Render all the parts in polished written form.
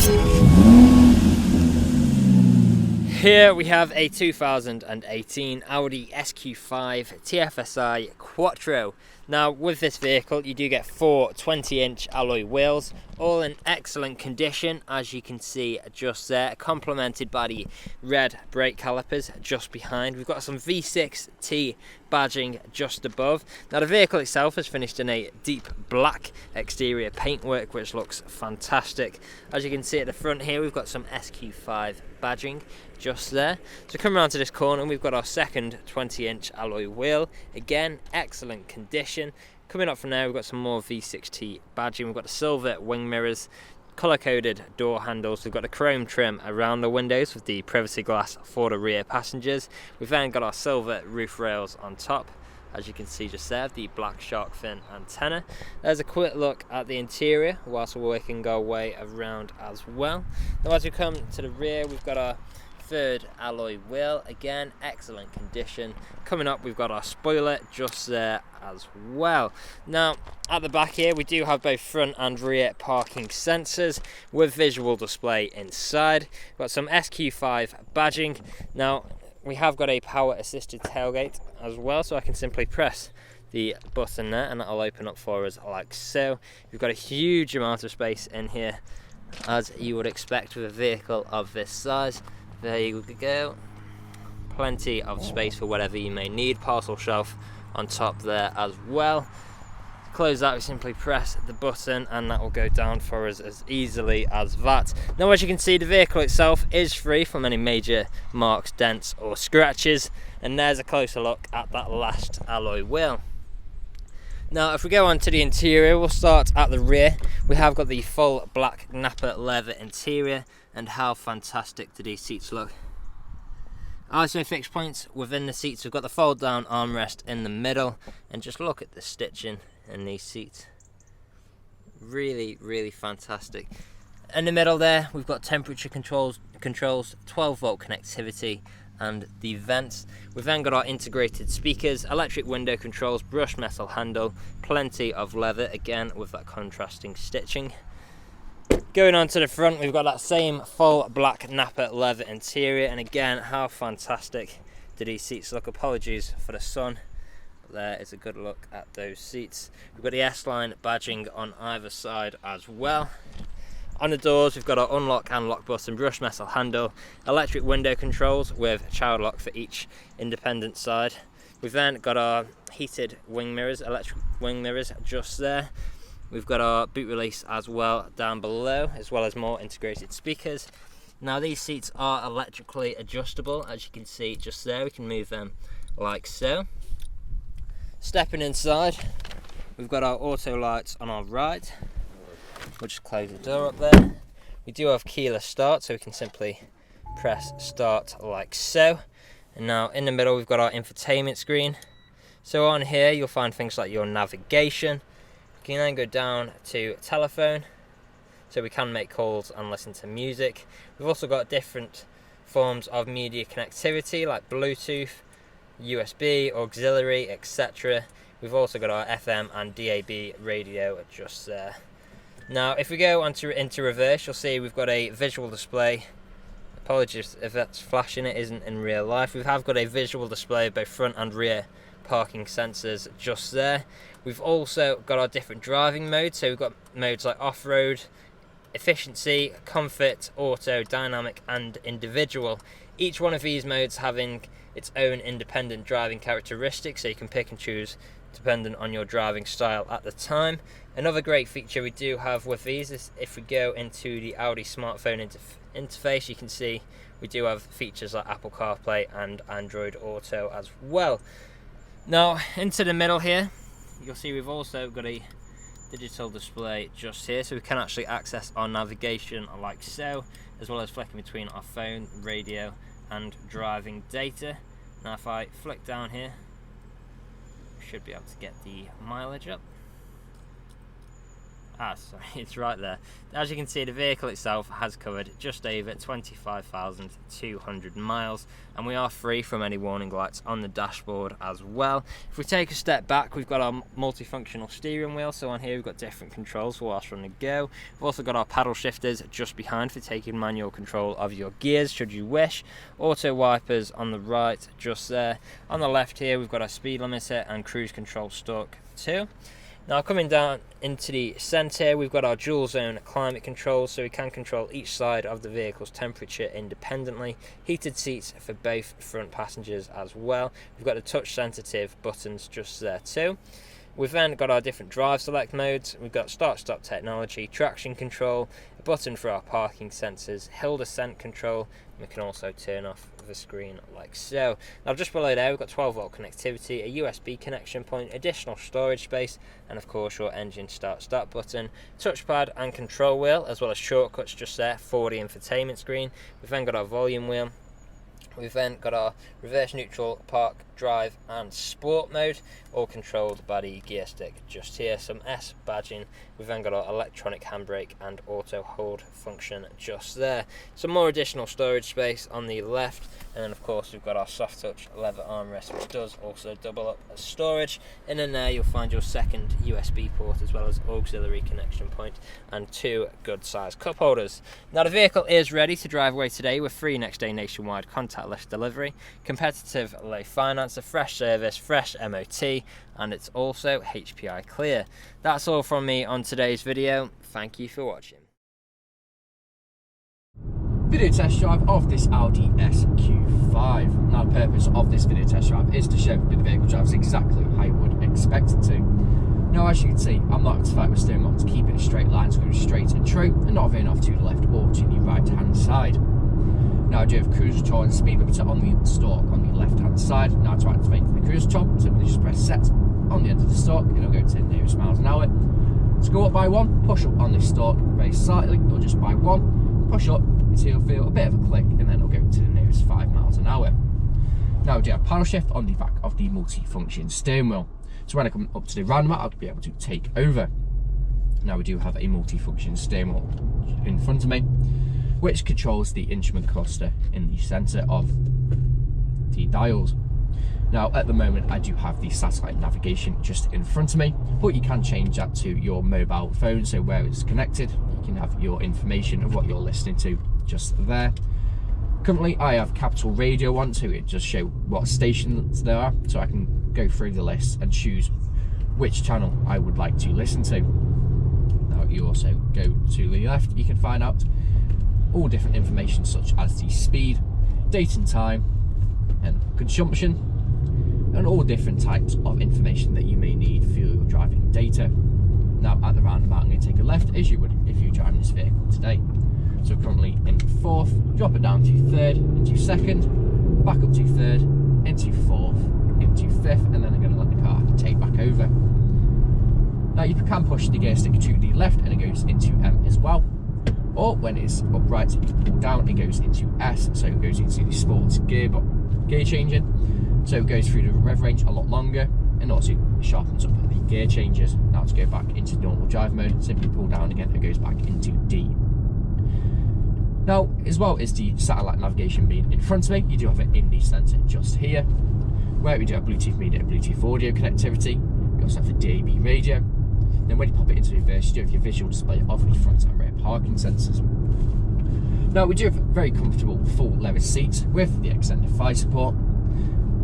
Here we have a 2018 Audi SQ5 TFSI Quattro. Now with this vehicle you do get 4 20-inch alloy wheels, all in excellent condition as you can see just there, complemented by the red brake calipers just behind. We've got some V6T badging just above. Now the vehicle itself is finished in a deep black exterior paintwork which looks fantastic. As you can see at the front here we've got some SQ5 badging just there. So coming around to this corner we've got our second 20-inch alloy wheel, again excellent condition. Coming up from there we've got some more V6T badging. We've got the silver wing mirrors, colour coded door handles, we've got the chrome trim around the windows with the privacy glass for the rear passengers. We've then got our silver roof rails on top, as you can see just there, the black shark fin antenna. There's a quick look at the interior whilst we're working our way around as well. Now as we come to the rear we've got our third alloy wheel, again excellent condition. Coming up we've got our spoiler just there as well. Now at the back here we do have both front and rear parking sensors with visual display inside. We've got some SQ5 badging. Now we have got a power assisted tailgate as well, so I can simply press the button there and that'll open up for us like so. We've got a huge amount of space in here as you would expect with a vehicle of this size. There you go, plenty of space for whatever you may need. Parcel shelf on top there as well. To close that we simply press the button and that will go down for us as easily as that. Now as you can see the vehicle itself is free from any major marks, dents or scratches, and there's a closer look at that last alloy wheel. Now if we go on to the interior, we'll start at the rear. We have got the full black Nappa leather interior, and how fantastic do these seats look. Also fixed points within the seats, we've got the fold down armrest in the middle, and just look at the stitching in these seats. Really fantastic. In the middle there we've got temperature controls, 12 volt connectivity and the vents. We've then got our integrated speakers, electric window controls, brushed metal handle, plenty of leather again with that contrasting stitching. Going on to the front we've got that same full black Nappa leather interior, and again how fantastic do these seats look. Apologies for the sun, but there is a good look at those seats. We've got the S-Line badging on either side as well. On the doors we've got our unlock and lock button, brushed metal handle, electric window controls with child lock for each independent side. We've then got our heated wing mirrors, electric wing mirrors just there. We've got our boot release as well down below, as well as more integrated speakers. Now these seats are electrically adjustable, as you can see just there. We can move them like so. Stepping inside, we've got our auto lights on our right. We'll just close the door up there. We do have keyless start, so we can simply press start like so. And now in the middle we've got our infotainment screen. So on here you'll find things like your navigation. You can then go down to telephone, so we can make calls and listen to music. We've also got different forms of media connectivity like Bluetooth, USB, auxiliary, etc. We've also got our FM and DAB radio just there. Now if we go into reverse you'll see we've got a visual display. Apologies if that's flashing, it isn't in real life. We have got a visual display of both front and rear parking sensors just there. We've also got our different driving modes, so we've got modes like off-road, efficiency, comfort, auto, dynamic and individual. Each one of these modes having its own independent driving characteristics, so you can pick and choose dependent on your driving style at the time. Another great feature we do have with these is if we go into the Audi smartphone interface, you can see we do have features like Apple CarPlay and Android Auto as well. Now into the middle here you'll see we've also got a digital display just here, so we can actually access our navigation like so, as well as flicking between our phone, radio and driving data. Now if I flick down here we should be able to get the mileage up. Sorry, it's right there. As you can see, the vehicle itself has covered just over 25,200 miles, and we are free from any warning lights on the dashboard as well. If we take a step back, we've got our multifunctional steering wheel. So on here we've got different controls for whilst we're on the go. We've also got our paddle shifters just behind for taking manual control of your gears should you wish. Auto wipers on the right just there. On the left here we've got our speed limiter and cruise control stuck too. Now coming down into the centre, we've got our dual zone climate controls, so we can control each side of the vehicle's temperature independently. Heated seats for both front passengers as well. We've got the touch sensitive buttons just there too. We've then got our different drive select modes. We've got start stop technology, traction control, a button for our parking sensors, hill descent control, and we can also turn off the screen like so. Now just below there we've got 12 volt connectivity, a USB connection point, additional storage space, and of course your engine start button, touchpad and control wheel, as well as shortcuts just there for the infotainment screen. We've then got our volume wheel. We've then got our reverse, neutral, park, drive and sport mode, all controlled by the gear stick just here. Some S badging. We've then got our electronic handbrake and auto hold function just there. Some more additional storage space on the left, and then of course we've got our soft touch leather armrest, which does also double up as storage. And in there you'll find your second USB port, as well as auxiliary connection point and 2 good sized cup holders. Now the vehicle is ready to drive away today with free next day nationwide contactless delivery, competitive low finance, a fresh service, fresh MOT, and it's also HPI clear. That's all from me on today's video. Thank you for watching. Video test drive of this Audi SQ5. Now the purpose of this video test drive is to show that the vehicle drives exactly how you would expect it to. Now as you can see, I'm not satisfied with steering wheel to keep it a straight line, so going straight and true, and not veering off to the left or to the right hand side. Now I do have cruise control and speed limiter on the stalk on the left hand side. Now to activate the cruise control, simply just press set on the end of the stalk and it'll go to the nearest miles an hour. To go up by 1, push up on this stalk very slightly, or just by 1, push up until you'll feel a bit of a click, and then it'll go to the nearest 5 miles an hour. Now we do have paddle shift on the back of the multi-function steering wheel. So when I come up to the roundabout, I'll be able to take over. Now we do have a multi-function steering wheel in front of me, which controls the instrument cluster in the centre of the dials. Now at the moment I do have the satellite navigation just in front of me, but you can change that to your mobile phone, so where it's connected you can have your information of what you're listening to just there. Currently I have Capital Radio on, so it just show what stations there are, so I can go through the list and choose which channel I would like to listen to. Now you also go to the left, you can find out all different information such as the speed, date and time, and consumption, and all different types of information that you may need for your driving data. Now at the roundabout I'm going to take a left as you would if you're driving this vehicle today. So currently in 4th, drop it down to 3rd, into 2nd, back up to 3rd, into 4th, into 5th, and then I'm going to let the car take back over. Now you can push the gear stick to the left and it goes into M as well. Or when it's upright, you can pull down, it goes into S, so it goes into the sports gear changing. So it goes through the rev range a lot longer, and also sharpens up the gear changes. Now to go back into normal drive mode, simply pull down again, it goes back into D. Now, as well as the satellite navigation being in front of me, you do have it in the centre just here, where we do have Bluetooth media and Bluetooth audio connectivity. We also have the DAB radio. Then when you pop it into reverse, you do have your visual display of the front and rear parking sensors. Now we do have very comfortable full leather seats with the extended thigh support.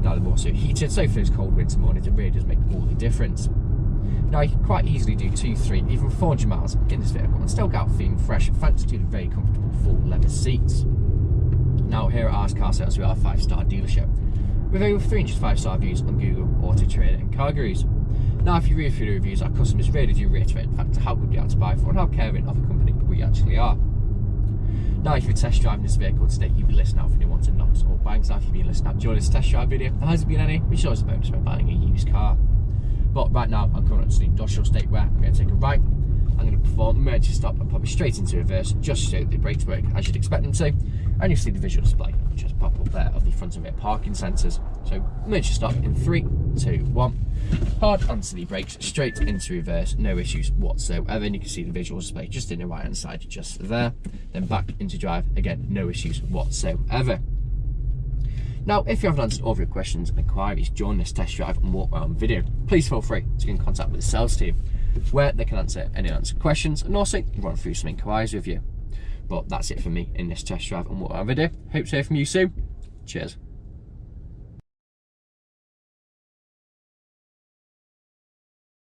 Now they're also heated, so for those cold winter mornings it really does make all the difference. Now you can quite easily do 2, 3, even 400 miles in this vehicle and still get out feeling fresh thanks to the very comfortable full leather seats. Now here at Ars Car Sales we are a 5-star dealership with over 300 5-star reviews on Google, Autotrader and Car Gurus. Now if you read through the reviews, our customers really do reiterate the fact of how good we are to buy for and how caring of a company we actually are. Now if you're test driving this vehicle today, you'll be listening out for anyone to knocks or bangs. Now if you've been listening out during this test drive video, there hasn't been any, which is always a bonus when buying a used car. But right now I'm coming up to the industrial state where I'm going to take a right, I'm going to perform the emergency stop and probably straight into reverse just so the brakes work as you'd expect them to, and you'll see the visual display which just pop up there of the front and rear parking sensors. So emergency stop in 3, 2, 1. Hard onto the brakes, straight into reverse, no issues whatsoever. And you can see the visual display just in the right hand side, just there. Then back into drive, again, no issues whatsoever. Now, if you haven't answered all of your questions and inquiries during this test drive and walk around video, please feel free to get in contact with the sales team, where they can answer any unanswered questions and also run through some inquiries with you. But that's it for me in this test drive and walk around video. Hope to hear from you soon. Cheers.